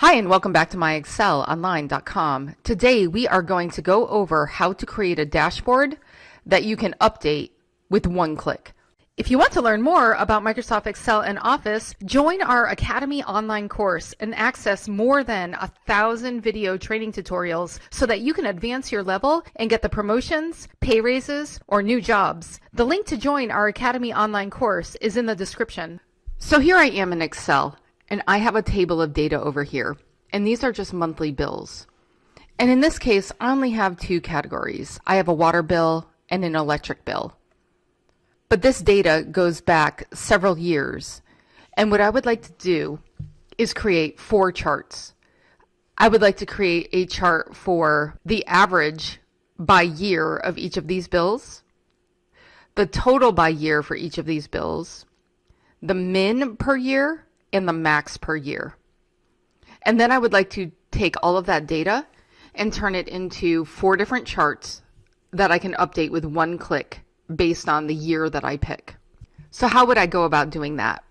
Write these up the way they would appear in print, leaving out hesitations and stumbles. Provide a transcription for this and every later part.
Hi, and welcome back to MyExcelOnline.com. Today we are going to go over how to create a dashboard that you can update with one click. If you want to learn more about Microsoft Excel and Office, join our Academy online course and access more than 1,000 video training tutorials so that you can advance your level and get the promotions, pay raises, or new jobs. The link to join our Academy online course is in the description. So here I am in Excel. And I have a table of data over here, and these are just monthly bills. And in this case, I only have two categories. I have a water bill and an electric bill. But this data goes back several years. And what I would like to do is create 4 charts. I would like to create a chart for the average by year of each of these bills, the total by year for each of these bills, the min per year, and the max per year. And then I would like to take all of that data and turn it into 4 different charts that I can update with one click based on the year that I pick. So how would I go about doing that?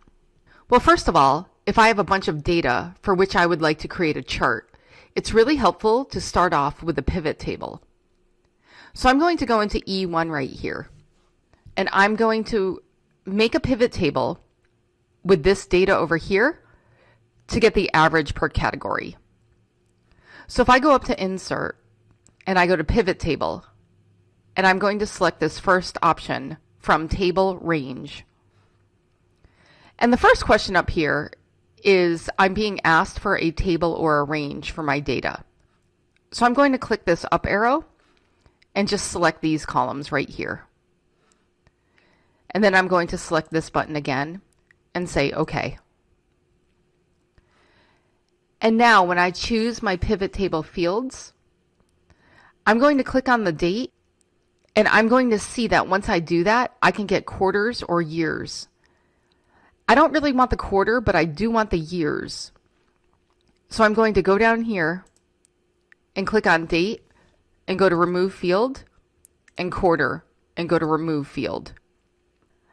Well, first of all, if I have a bunch of data for which I would like to create a chart, it's really helpful to start off with a pivot table. So I'm going to go into E1 right here, and I'm going to make a pivot table with this data over here to get the average per category. So if I go up to Insert and I go to Pivot Table, and I'm going to select this first option from Table Range. And the first question up here is I'm being asked for a table or a range for my data. So I'm going to click this up arrow and just select these columns right here. And then I'm going to select this button again and say OK. And now when I choose my pivot table fields, I'm going to click on the date, and I'm going to see that once I do that, I can get quarters or years. I don't really want the quarter, but I do want the years. So I'm going to go down here and click on date and go to remove field, and quarter and go to remove field.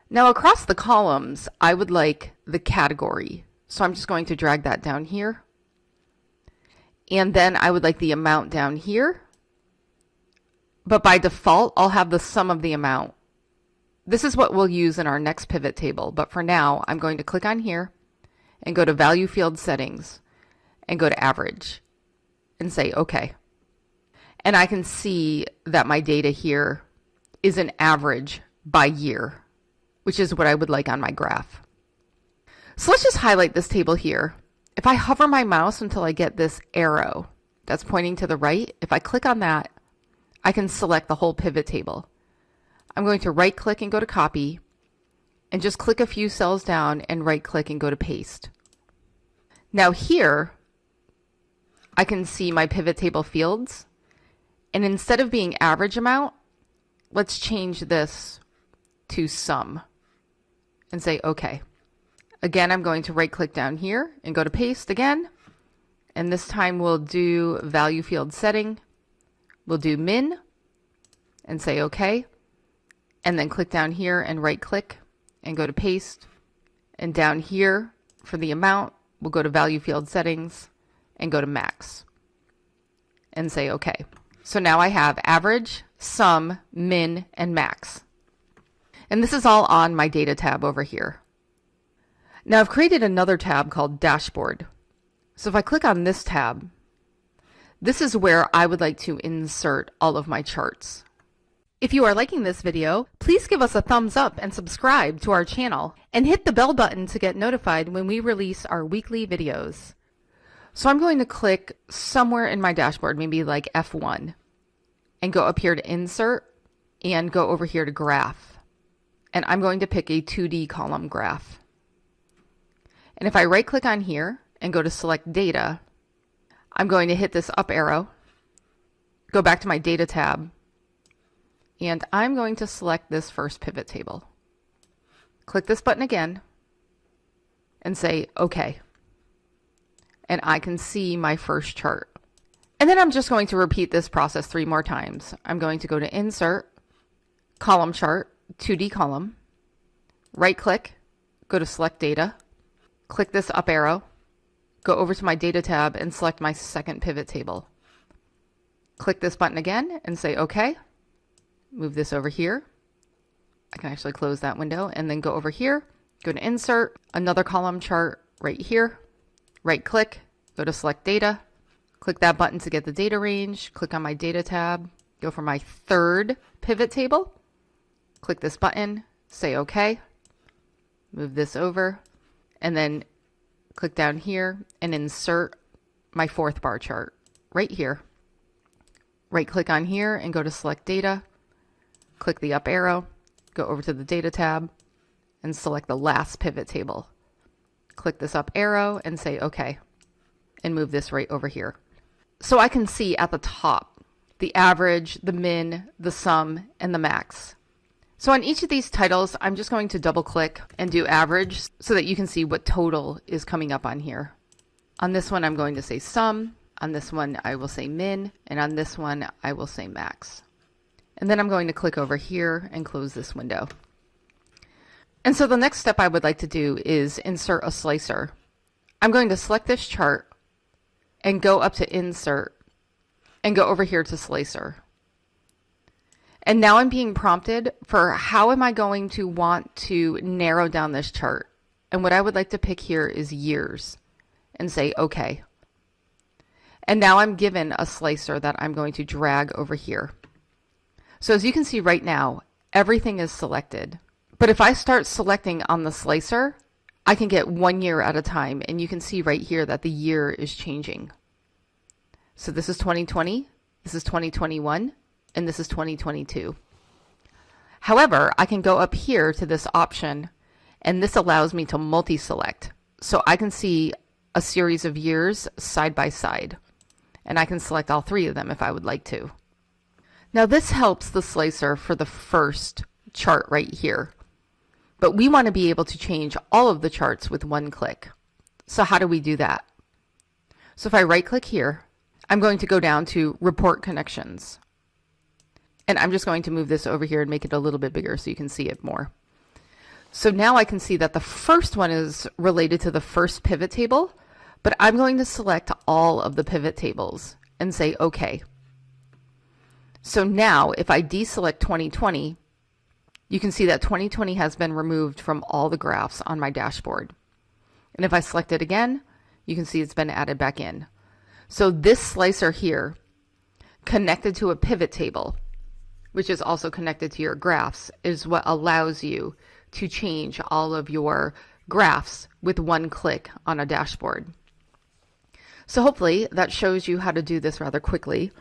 Now across the columns, I would like the category. So I'm just going to drag that down here. And then I would like the amount down here. But by default, I'll have the sum of the amount. This is what we'll use in our next pivot table. But for now, I'm going to click on here and go to Value Field Settings and go to Average and say OK. And I can see that my data here is an average by year, which is what I would like on my graph. So let's just highlight this table here. If I hover my mouse until I get this arrow that's pointing to the right, if I click on that, I can select the whole pivot table. I'm going to right click and go to copy, and just click a few cells down and right click and go to paste. Now here, I can see my pivot table fields, and instead of being average amount, let's change this to sum and say OK. Again, I'm going to right click down here and go to paste again. And this time we'll do value field setting. We'll do min and say OK. And then click down here and right click and go to paste. And down here for the amount, we'll go to value field settings and go to max and say OK. So now I have average, sum, min, and max. And this is all on my data tab over here. Now I've created another tab called Dashboard. So if I click on this tab, this is where I would like to insert all of my charts. If you are liking this video, please give us a thumbs up and subscribe to our channel, and hit the bell button to get notified when we release our weekly videos. So I'm going to click somewhere in my dashboard, maybe like F1, and go up here to Insert and go over here to Graph. And I'm going to pick a 2D column graph. And if I right click on here and go to select data, I'm going to hit this up arrow, go back to my data tab, and I'm going to select this first pivot table. Click this button again and say OK. And I can see my first chart. And then I'm just going to repeat this process 3 more times. I'm going to go to Insert, Column Chart, 2D column, right click, go to select data, click this up arrow, go over to my data tab and select my second pivot table. Click this button again and say OK. Move this over here. I can actually close that window and then go over here, go to Insert, another column chart right here, right click, go to Select Data, click that button to get the data range, click on my data tab, go for my third pivot table, click this button, say OK, move this over, and then click down here and insert my fourth bar chart right here. Right click on here and go to Select Data, click the up arrow, go over to the Data tab and select the last pivot table. Click this up arrow and say OK and move this right over here. So I can see at the top the average, the min, the sum, and the max. So on each of these titles, I'm just going to double click and do average so that you can see what total is coming up on here. On this one, I'm going to say sum. On this one, I will say min. And on this one, I will say max. And then I'm going to click over here and close this window. And so the next step I would like to do is insert a slicer. I'm going to select this chart and go up to Insert and go over here to Slicer. And now I'm being prompted for how am I going to want to narrow down this chart. And what I would like to pick here is years and say OK. And now I'm given a slicer that I'm going to drag over here. So as you can see right now, everything is selected. But if I start selecting on the slicer, I can get 1 year at a time. And you can see right here that the year is changing. So this is 2020, this is 2021, and this is 2022. However, I can go up here to this option, and this allows me to multi-select. So I can see a series of years side by side. And I can select all three of them if I would like to. Now this helps the slicer for the first chart right here. But we want to be able to change all of the charts with one click. So how do we do that? So if I right click here, I'm going to go down to Report Connections. And I'm just going to move this over here and make it a little bit bigger so you can see it more. So now I can see that the first one is related to the first pivot table, but I'm going to select all of the pivot tables and say OK. So now if I deselect 2020, you can see that 2020 has been removed from all the graphs on my dashboard. And if I select it again, you can see it's been added back in. So this slicer here, connected to a pivot table, which is also connected to your graphs, is what allows you to change all of your graphs with one click on a dashboard. So hopefully that shows you how to do this rather quickly.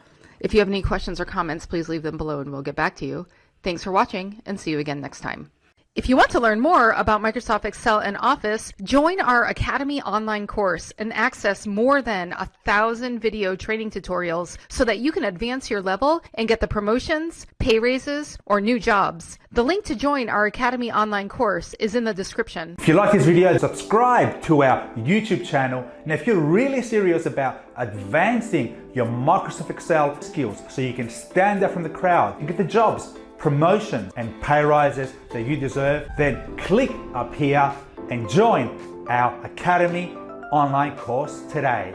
If you have any questions or comments, please leave them below and we'll get back to you. Thanks for watching and see you again next time. If you want to learn more about Microsoft Excel and Office, join our Academy online course and access more than 1,000 video training tutorials so that you can advance your level and get the promotions, pay raises, or new jobs. The link to join our Academy online course is in the description. If you like this video, subscribe to our YouTube channel. And if you're really serious about advancing your Microsoft Excel skills so you can stand out from the crowd and get the jobs, promotions and pay rises that you deserve, then click up here and join our Academy online course today.